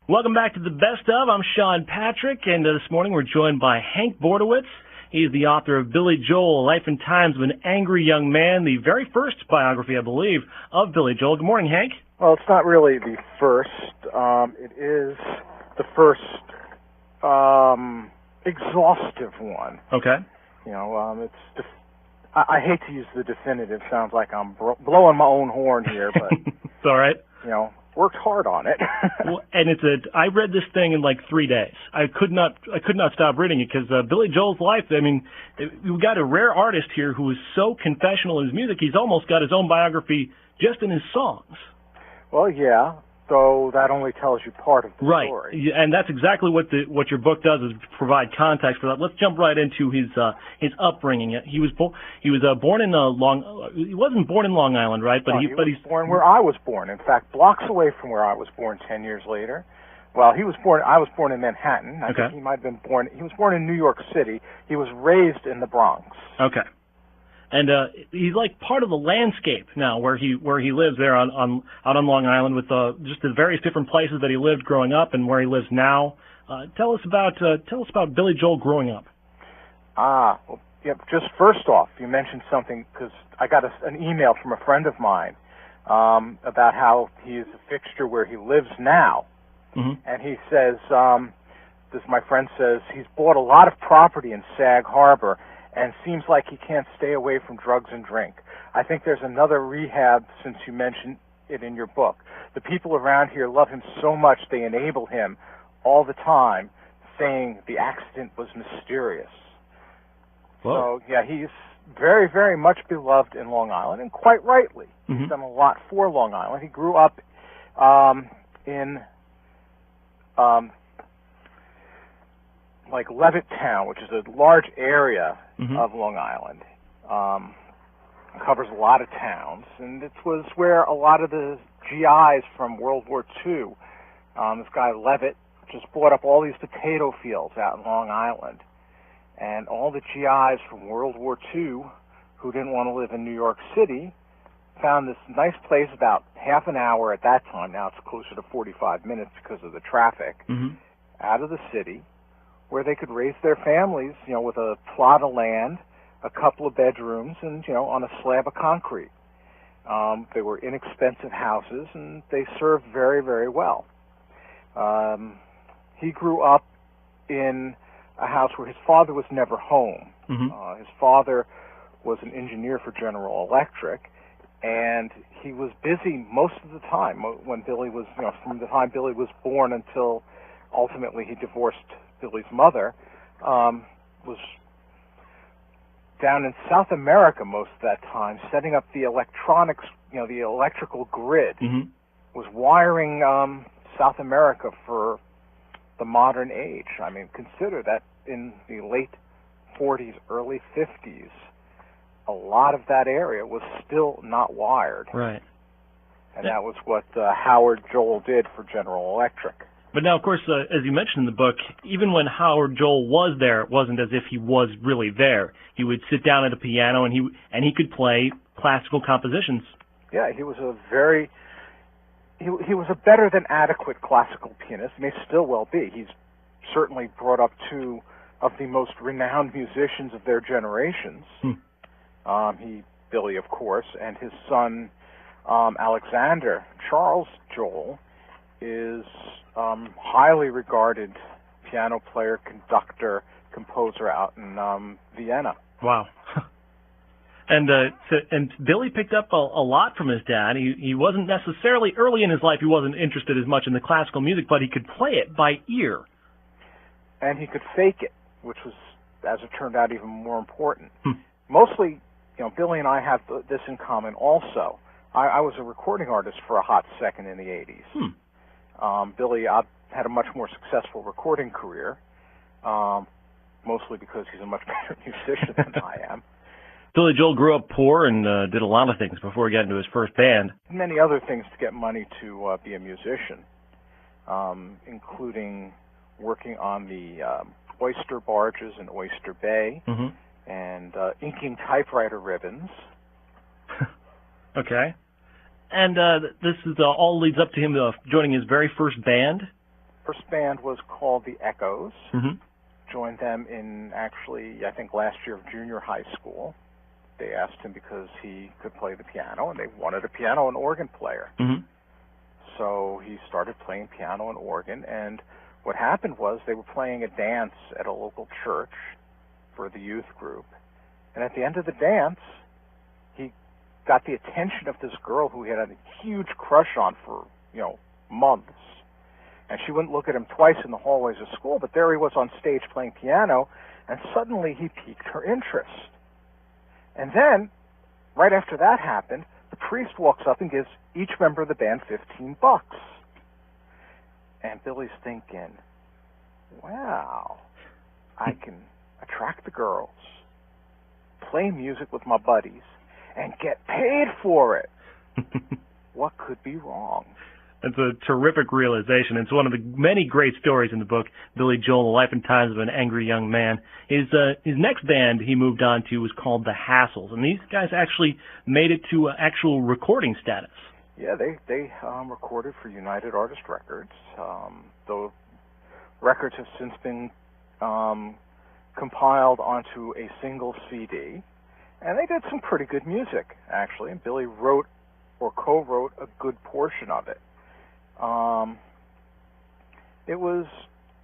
Welcome back to the Best Of. I'm Sean Patrick, and this morning we're joined by Hank Bordowitz. He's the author of Billy Joel, A Life and Times of an Angry Young Man, the very first biography, I believe, of Billy Joel. Good morning, Hank. Well, it's not really the first. It is the first exhaustive one. Okay. You know, I hate to use the definitive. Sounds like I'm blowing my own horn here, but it's all right. You know, worked hard on it. Well, and I read this thing in like 3 days. I could not stop reading it because Billy Joel's life. I mean, we've got a rare artist here who is so confessional in his music. He's almost got his own biography just in his songs. Well, yeah. So that only tells you part of the right. story. And that's exactly what your book does, is provide context for that. Let's jump right into his upbringing. He was born in he wasn't born in Long Island, right? But no, he's born where I was born. In fact, blocks away from where I was born 10 years later. Well, I was born in Manhattan. I think he might have been born. He was born in New York City. He was raised in the Bronx. Okay. And he's like part of the landscape now, where he lives there out on Long Island, with just the various different places that he lived growing up and where he lives now. Tell us about Billy Joel growing up. Well, yeah. Just first off, you mentioned something, because I got an email from a friend of mine about how he is a fixture where he lives now, and he says, my friend says he's bought a lot of property in Sag Harbor, and seems like he can't stay away from drugs and drink. I think there's another rehab, since you mentioned it in your book. The people around here love him so much they enable him all the time, saying the accident was mysterious. Whoa. So, yeah, he's very, very much beloved in Long Island, and quite rightly. He's done a lot for Long Island. He grew up in like Levittown, which is a large area of Long Island. Covers a lot of towns, and it was where a lot of the GIs from World War II, this guy Levitt, just bought up all these potato fields out in Long Island. And all the GIs from World War II who didn't want to live in New York City found this nice place about half an hour at that time. Now it's closer to 45 minutes because of the traffic, out of the city, where they could raise their families, you know, with a plot of land, a couple of bedrooms, and, you know, on a slab of concrete. They were inexpensive houses, and they served very, very well. He grew up in a house where his father was never home. His father was an engineer for General Electric, and he was busy most of the time when Billy was, you know, from the time Billy was born until ultimately he divorced Billy's mother, was down in South America most of that time, setting up the electronics, you know, the electrical grid, was wiring South America for the modern age. I mean, consider that in the late 40s, early 50s, a lot of that area was still not wired. Right. And that was what Howard Joel did for General Electric. But now, of course, as you mentioned in the book, even when Howard Joel was there, it wasn't as if he was really there. He would sit down at a piano and he could play classical compositions. Yeah, he was he was a better than adequate classical pianist, may still well be. He's certainly brought up two of the most renowned musicians of their generations. Billy, of course, and his son Alexander Charles Joel is highly regarded piano player, conductor, composer out in Vienna. Wow. And Billy picked up a lot from his dad. He wasn't necessarily, early in his life, he wasn't interested as much in the classical music, but he could play it by ear. And he could fake it, which was, as it turned out, even more important. Mostly, you know, Billy and I have this in common also. I was a recording artist for a hot second in the 80s. Billy had a much more successful recording career, mostly because he's a much better musician than I am. Billy Joel grew up poor and did a lot of things before he got into his first band. Many other things to get money to be a musician, including working on the oyster barges in Oyster Bay and inking typewriter ribbons. Okay. And this is all leads up to him joining his very first band? First band was called the Echoes. Mm-hmm. Joined them in, actually, I think last year of junior high school. They asked him because he could play the piano, and they wanted a piano and organ player. Mm-hmm. So he started playing piano and organ, and what happened was they were playing a dance at a local church for the youth group. And at the end of the dance, he got the attention of this girl who he had a huge crush on for, months. And she wouldn't look at him twice in the hallways of school, but there he was on stage playing piano, and suddenly he piqued her interest. And then, right after that happened, the priest walks up and gives each member of the band $15. And Billy's thinking, wow, I can attract the girls, play music with my buddies, and get paid for it. What could be wrong? It's a terrific realization. It's one of the many great stories in the book, Billy Joel, The Life and Times of an Angry Young Man. His next band he moved on to was called the Hassles, and these guys actually made it to actual recording status. Yeah, they recorded for United Artist Records. The records have since been compiled onto a single CD, and they did some pretty good music, actually. And Billy wrote or co-wrote a good portion of it. It was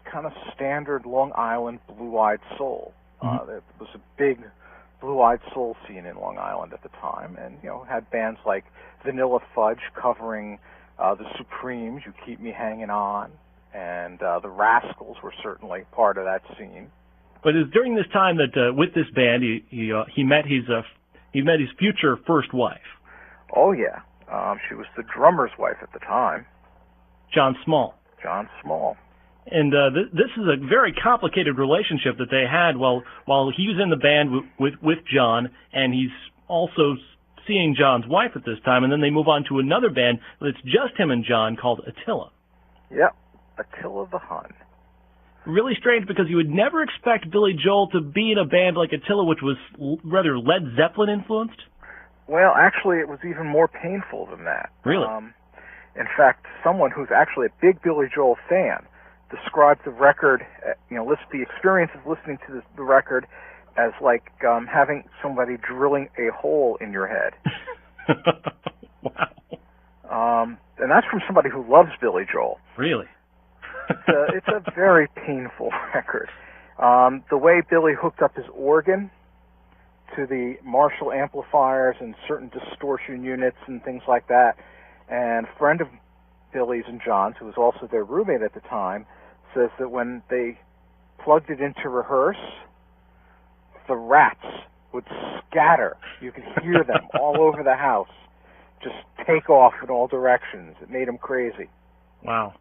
kind of standard Long Island blue-eyed soul. There was a big blue-eyed soul scene in Long Island at the time, and had bands like Vanilla Fudge covering the Supremes, "You Keep Me Hanging On," and the Rascals were certainly part of that scene. But it was during this time that with this band he met his future first wife. Oh yeah, she was the drummer's wife at the time. John Small. John Small. And this is a very complicated relationship that they had while he was in the band with John, and he's also seeing John's wife at this time, and then they move on to another band that's just him and John called Attila. Yep, Attila the Hun. Really strange, because you would never expect Billy Joel to be in a band like Attila, which was rather Led Zeppelin influenced. Well, actually, it was even more painful than that. Really? In fact, someone who's actually a big Billy Joel fan described the record, the experience of listening to the record as like having somebody drilling a hole in your head. Wow. And that's from somebody who loves Billy Joel. Really? It's a very painful record. The way Billy hooked up his organ to the Marshall amplifiers and certain distortion units and things like that. And a friend of Billy's and John's, who was also their roommate at the time, says that when they plugged it in to rehearse, the rats would scatter. You could hear them all over the house, just take off in all directions. It made him crazy. Wow.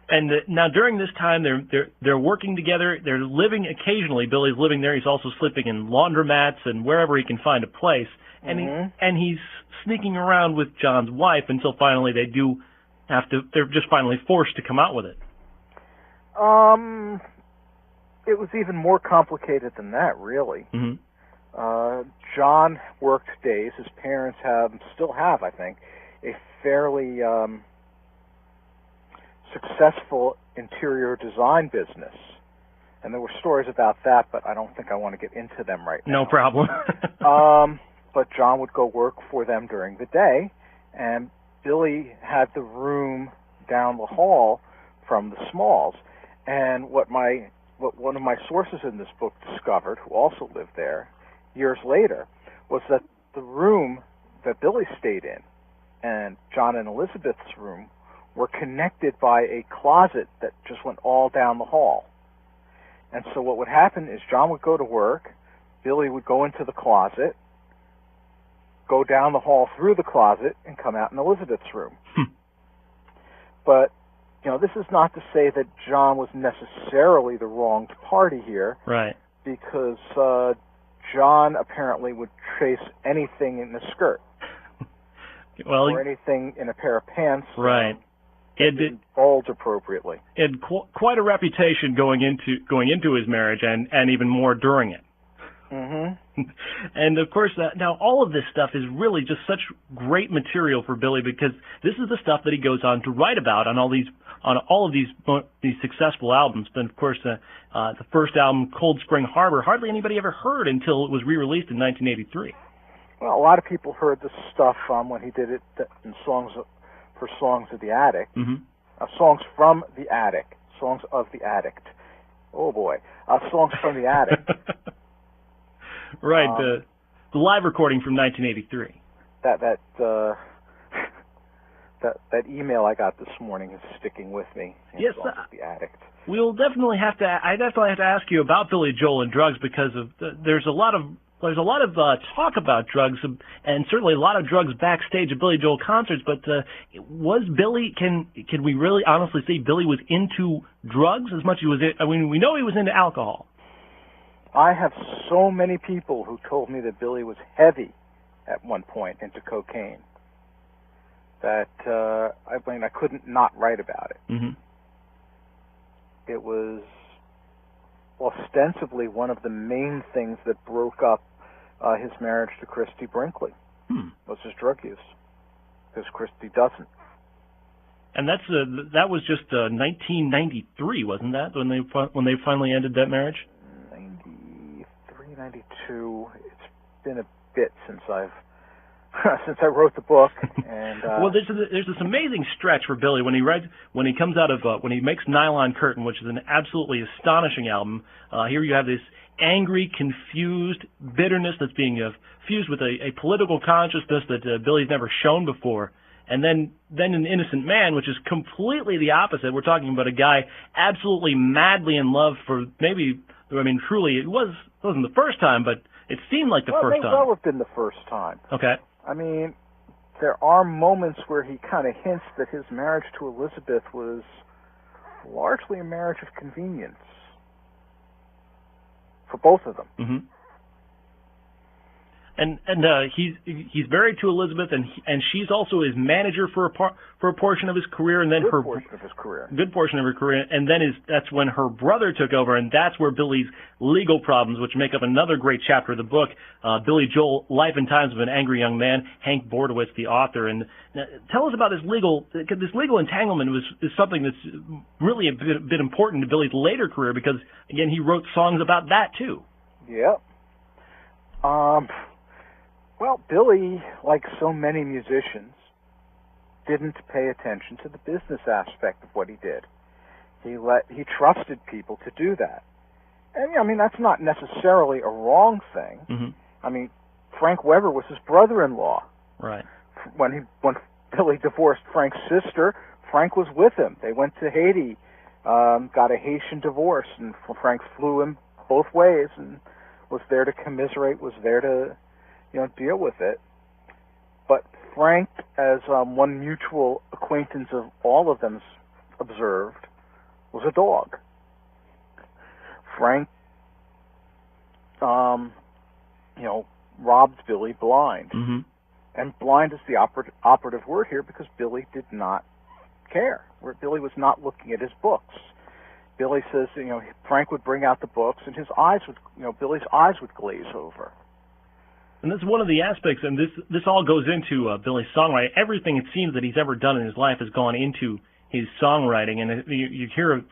And now during this time, they're working together. They're living occasionally. Billy's living there. He's also sleeping in laundromats and wherever he can find a place. And he's sneaking around with John's wife until finally they're just finally forced to come out with it. It was even more complicated than that, really. Mm-hmm. John worked days. His parents still have, I think, a fairly successful interior design business. And there were stories about that, but I don't think I want to get into them right now. No problem. But John would go work for them during the day, and Billy had the room down the hall from the Smalls. And what one of my sources in this book discovered, who also lived there years later, was that the room that Billy stayed in and John and Elizabeth's room were connected by a closet that just went all down the hall. And so what would happen is John would go to work, Billy would go into the closet, go down the hall through the closet, and come out in Elizabeth's room. But, this is not to say that John was necessarily the wronged party here. Right. Because John apparently would chase anything in the skirt. Or anything in a pair of pants. Right. It didn't bulge appropriately. It had quite a reputation going into his marriage, and even more during it. Mm-hmm. And of course, now all of this stuff is really just such great material for Billy, because this is the stuff that he goes on to write about on all these on all of these successful albums. Then, of course, the first album, Cold Spring Harbor, hardly anybody ever heard until it was re-released in 1983. Well, a lot of people heard this stuff when he did it in Songs of the Attic. Mm-hmm. Songs from the Attic. Songs of the Addict. Oh, boy. Songs from the Attic. Right. The live recording from 1983. That email I got this morning is sticking with me. Yes, Songs of the Addict. We'll definitely have to. I definitely have to ask you about Billy Joel and drugs, because of there's a lot of talk about drugs, and certainly a lot of drugs backstage at Billy Joel concerts. But was Billy? Can we really honestly say Billy was into drugs as much as he was? I mean, we know he was into alcohol. I have so many people who told me that Billy was heavy at one point into cocaine that I couldn't not write about it. Mm-hmm. It was ostensibly one of the main things that broke up his marriage to Christy Brinkley, was his drug use, because Christy doesn't. And that was just 1993, wasn't that, when they finally ended that marriage? 93, 92. It's been a bit since since I wrote the book. And well, there's this amazing stretch for Billy when he comes out of when he makes Nylon Curtain, which is an absolutely astonishing album. Here you have this angry, confused bitterness that's being fused with a political consciousness that Billy's never shown before. And then An Innocent Man, which is completely the opposite. We're talking about a guy absolutely madly in love for truly, it wasn't the first time, but it seemed like the first time. It may well have been the first time. Okay. I mean, there are moments where he kind of hints that his marriage to Elizabeth was largely a marriage of convenience for both of them. Mm-hmm. And he's married to Elizabeth, and she's also his manager for a portion of his career, and then good portion of his career, and then that's when her brother took over, and that's where Billy's legal problems, which make up another great chapter of the book, Billy Joel: Life and Times of an Angry Young Man. Hank Bordowitz, the author, and tell us about this legal entanglement is something that's really a bit important to Billy's later career, because again he wrote songs about that too. Yep. Well, Billy, like so many musicians, didn't pay attention to the business aspect of what he did. He trusted people to do that. And I mean, that's not necessarily a wrong thing. Mm-hmm. I mean, Frank Weber was his brother-in-law. Right. When Billy divorced Frank's sister, Frank was with him. They went to Haiti, got a Haitian divorce, and Frank flew him both ways and was there to commiserate, was there to deal with it. But Frank, as one mutual acquaintance of all of them observed, was a dog. Frank, robbed Billy blind. Mm-hmm. And blind is the operative word here, because Billy did not care. Billy was not looking at his books. Billy says, Frank would bring out the books, and Billy's eyes would glaze over. And that's one of the aspects, and this all goes into Billy's songwriting. Everything it seems that he's ever done in his life has gone into his songwriting, and you hear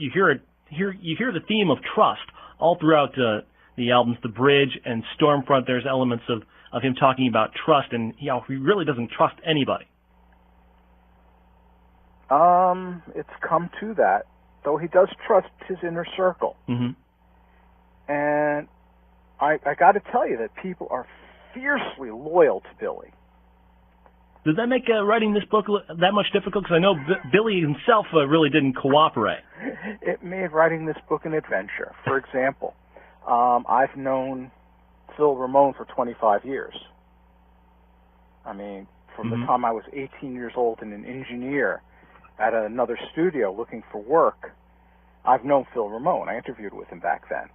the theme of trust all throughout the albums. The Bridge and Stormfront, there's elements of him talking about trust, and he really doesn't trust anybody. It's come to that, though he does trust his inner circle. Mm-hmm. And I got to tell you that people are fiercely loyal to Billy. Does that make writing this book that much difficult? Because I know Billy himself really didn't cooperate. It made writing this book an adventure. For example, I've known Phil Ramone for 25 years. I mean, from mm-hmm. the time I was 18 years old and an engineer at another studio looking for work, I've known Phil Ramone. I interviewed with him back then.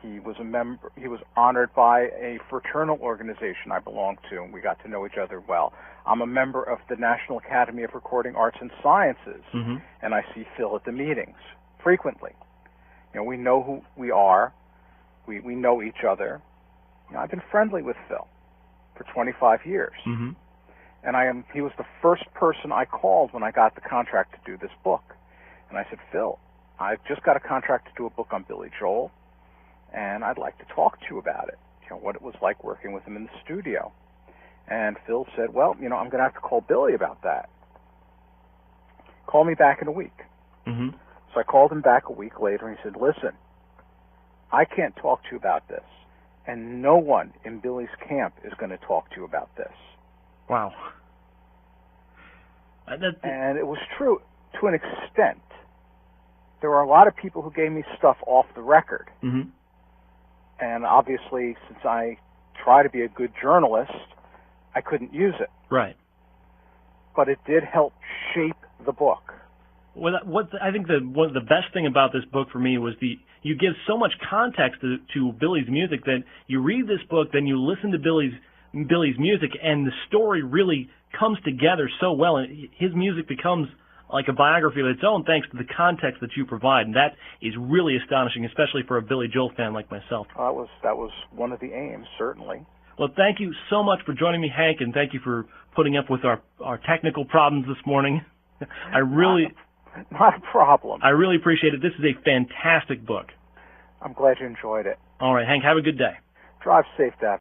He was a member. He was honored by a fraternal organization I belonged to, and we got to know each other well. I'm a member of the National Academy of Recording Arts and Sciences, mm-hmm. and I see Phil at the meetings frequently. We know who we are. We know each other. I've been friendly with Phil for 25 years, mm-hmm. and he was the first person I called when I got the contract to do this book. And I said, Phil, I've just got a contract to do a book on Billy Joel, and I'd like to talk to you about it, what it was like working with him in the studio. And Phil said, well, I'm going to have to call Billy about that. Call me back in a week. Mm-hmm. So I called him back a week later, and he said, listen, I can't talk to you about this, and no one in Billy's camp is going to talk to you about this. Wow. And it was true to an extent. There were a lot of people who gave me stuff off the record. Mm-hmm. And obviously, since I try to be a good journalist, I couldn't use it. Right. But it did help shape the book. Well, I think the best thing about this book for me was you give so much context to Billy's music that you read this book, then you listen to Billy's music, and the story really comes together so well, and his music becomes like a biography of its own thanks to the context that you provide, and that is really astonishing, especially for a Billy Joel fan like myself. That was one of the aims, certainly. Well, thank you so much for joining me, Hank, and thank you for putting up with our technical problems this morning. Not a problem. I really appreciate it. This is a fantastic book. I'm glad you enjoyed it. All right, Hank, have a good day. Drive safe, Dad.